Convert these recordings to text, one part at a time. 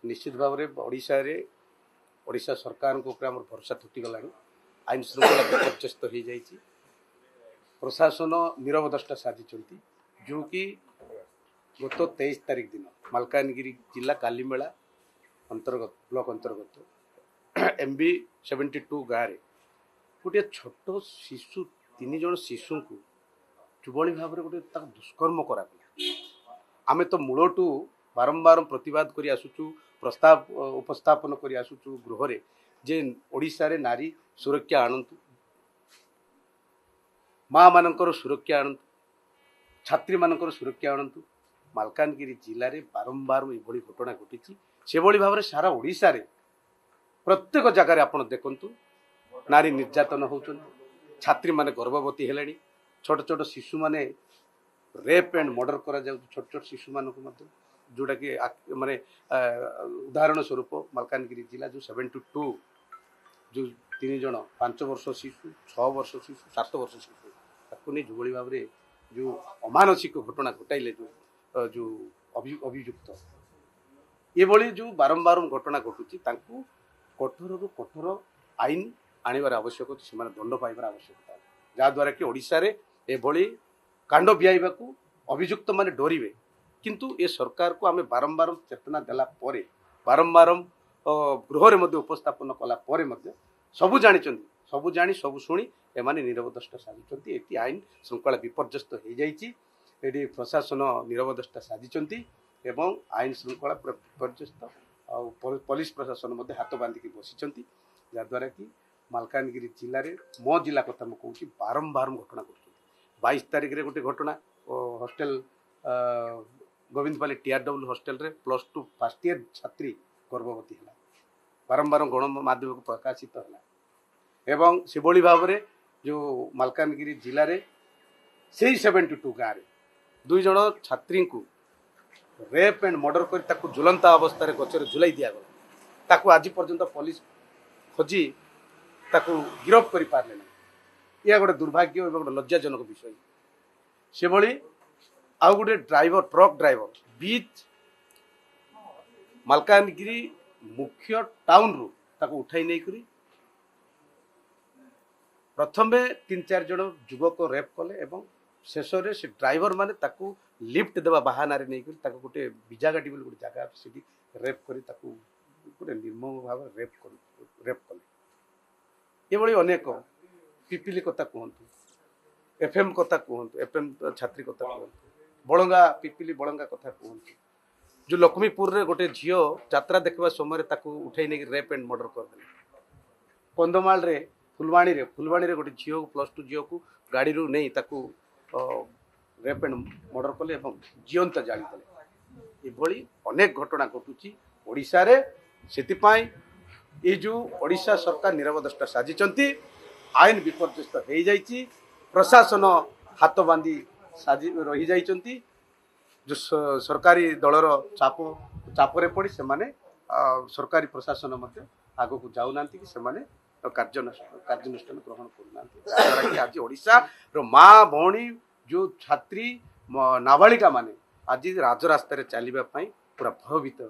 निश्चित भाव में ओडिशा सरकार को आम भरोसा तुटिगला आईन श्रृंखला विपर्यस्त हो जाए प्रशासन नीरवदष्टा साधी जो कि गत 23 तारीख दिन मालकानगिरी जिला कालीमेला अंतर्गत ब्लॉक अंतर्गत MB 72 गाँव गोटे छोट शिशु 3 जन शिशु को जुबली भाव में गोटे दुष्कर्म करा आमे तो मूलटू बारंबार प्रतिवाद करी आसुचु प्रस्ताव उपस्थापन करी आसुचु गृह रे जे ओडिशा रे नारी सुरक्षा आणंतु माँ मानकर सुरक्षा आणंतु छात्री मानकर सुरक्षा आणंतु मालकानगिरी जिले में बारंबार ये घटना घटी से भाव में सारा ओडिशा रे प्रत्येक जगह आप देखु नारी निर्यातन होती छात्री माने गर्भवती हेले छोट छोट शिशु माने रेप एंड मर्डर करा जाउ छोट छोट शिशु मान जोटा कि माने उदाहरण स्वरूप मालकानगिरी जिला जो 72 जो 3 जन 5 वर्ष शिशु 6 वर्ष शिशु 7 वर्ष शिशु ताकू नहीं जो भाव में जो अमानसिक घटना घटाइले जो अभियुक्त ये जो बारंबार घटना घटुची कठोर रु कठोर आईन आनिबार आवश्यक से दंड पाइबार आवश्यकता जहाँद्वारा कि ओडिशा रे एभली कांड बियाइबा को अभियुक्त माने डरिवे किंतु ये सरकार को आमे बारंबार चेतना देला परे बारंबार गृह में उपस्थापन कला परे सबु जानी सबु शुणी एमाने नीरवदष्टा साजिचंती एटी आईन श्रृंखला विपर्यस्त हो जाइए एटी प्रशासन नीरवदष्टा साजिचंती एवं आईन श्रृंखला विपर्यस्त पुलिस प्रशासन हाथ बांधिकी बसिचंती जहाँद्वारा कि मालकानगिरी जिले में मो जिला कथा मुझे कहूँ बारंबार घटना कर 22 तारीख रे गोटे घटना हॉस्टल गोविंदपाली TRW हॉस्टल रे +2 फर्स्ट ईयर छात्री गर्भवती है बारंबार गणमाध्यम को प्रकाशित है एवं से भाव में जो मालकानगिरी जिले में से 72 गाँव 2 जन छात्री को रेप एंड मर्डर कर झुलंता अवस्था गचर झुलाई दिगला ताकू आज पर्यंत पुलिस खोजी ताकू गिरफ कर पारे ना यह गोटे दुर्भाग्य और गोटे लज्जाजनक विषय से भली आउ गोटे ड्राइवर ट्रक ड्राइवर बीच मालकानगिरी मुख्य टाउन रु ताकू उठाई नहीं करी प्रथम 3-4 जन युवक रेप कले एवं शेष में से ड्राइवर माने ताकू लिफ्ट देवा बाहाना रे नहीं करी ताकू गोटे बिजागाटी बोली गोटे जगह से रेप करी ताकू गोटे निर्मम भाव रेप कले ये अनेक पिपिली कथा कहतु FM कथा कहतु FM छात्री कथा कहतु बड़ंगा पिपिली बड़ंगा कथा कहतु जो लक्ष्मीपुर रे गोटे झील यात्रा देखा समय ताकू उठे नहीं रेप एंड मर्डर करदे कंधमाल रे फुलवाणी रे गोटे झील +2 झील को गाड़ी रू नहीं ताकू रेप एंड मर्डर कले जीवंत जाली ये अनेक घटना घटुची ओडिशा रे सेतिपाई ये जो ओडिशा सरकार नीरवदष्टा साजिचंती आईन विपर्यस्त हो जाइए प्रशासन हाथ बांधी साजी रही जाइए जो सरकारी दलर चापरे पड़ी से माने सरकारी प्रशासन आग को जाऊना कि से कार्यानुष्ठान ग्रहण करना आज ओडिशा रो माँ भौणी जो छात्री नाबालिका माने आज राजरास्तार चलने पूरा भयभीत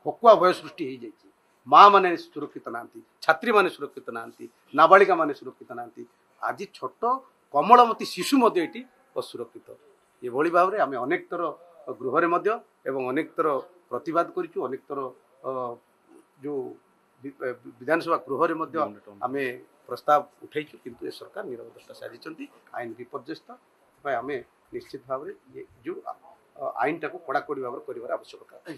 हकुआ भय सृष्टि हो जाइए माँ माने सुरक्षित ना छात्री माने सुरक्षित ना नाबालिका माने सुरक्षित ना आज छोट कमलमती शिशु ये असुरक्षित ये भाव में आम अनेक थर गृह में एवं अनेक थर प्रतिवाद करूँ अनेक थर जो विधानसभा गृह में आम प्रस्ताव उठेचु किंतु ये सरकार नीरवदष्टा साजिचंती आईन विपर्यस्त आम निश्चित भाव में ये जो आईन टाक कड़ाकड़ी भाव में कर आवश्यकता।